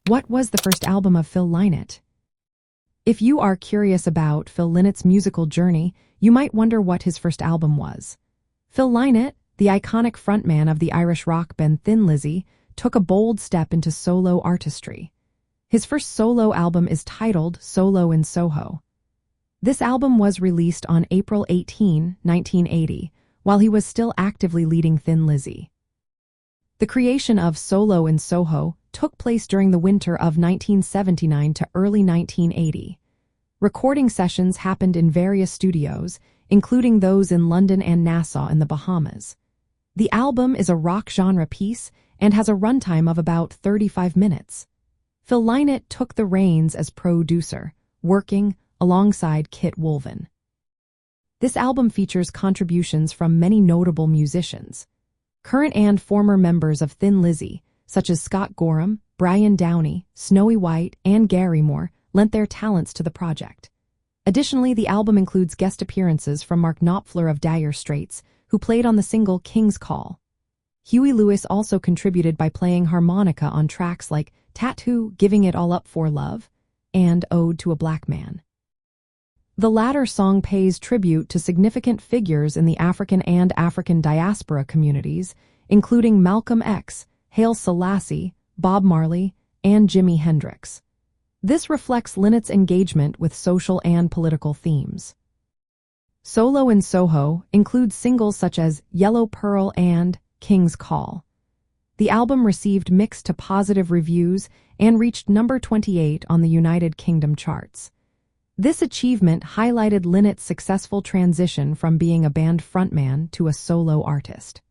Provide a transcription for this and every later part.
What was the first album of Phil Lynott? If you are curious about Phil Lynott's musical journey, you might wonder what his first album was. Phil Lynott, the iconic frontman of the Irish rock band Thin Lizzy, took a bold step into solo artistry. His first solo album is titled Solo in Soho. This album was released on April 18, 1980, while he was still actively leading Thin Lizzy. The creation of Solo in Soho took place during the winter of 1979 to early 1980. Recording sessions happened in various studios, including those in London and Nassau in the Bahamas. The album is a rock genre piece and has a runtime of about 35 minutes. Phil Lynott took the reins as producer, working alongside Kit Wolven. This album features contributions from many notable musicians. Current and former members of Thin Lizzy, such as Scott Gorham, Brian Downey, Snowy White, and Gary Moore, lent their talents to the project. Additionally, the album includes guest appearances from Mark Knopfler of Dire Straits, who played on the single King's Call. Huey Lewis also contributed by playing harmonica on tracks like Tattoo, Giving It All Up for Love, and Ode to a Black Man. The latter song pays tribute to significant figures in the African and African diaspora communities, including Malcolm X, Haile Selassie, Bob Marley, and Jimi Hendrix. This reflects Lynott's engagement with social and political themes. Solo in Soho includes singles such as Yellow Pearl and King's Call. The album received mixed to positive reviews and reached number 28 on the United Kingdom charts. This achievement highlighted Lynott's successful transition from being a band frontman to a solo artist.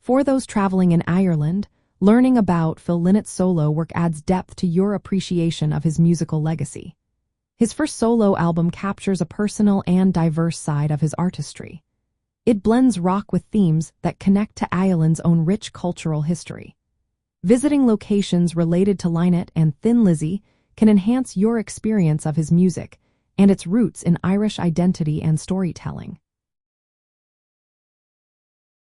For those traveling in Ireland, learning about Phil Lynott's solo work adds depth to your appreciation of his musical legacy. His first solo album captures a personal and diverse side of his artistry. It blends rock with themes that connect to Ireland's own rich cultural history. Visiting locations related to Lynott and Thin Lizzy can enhance your experience of his music and its roots in Irish identity and storytelling.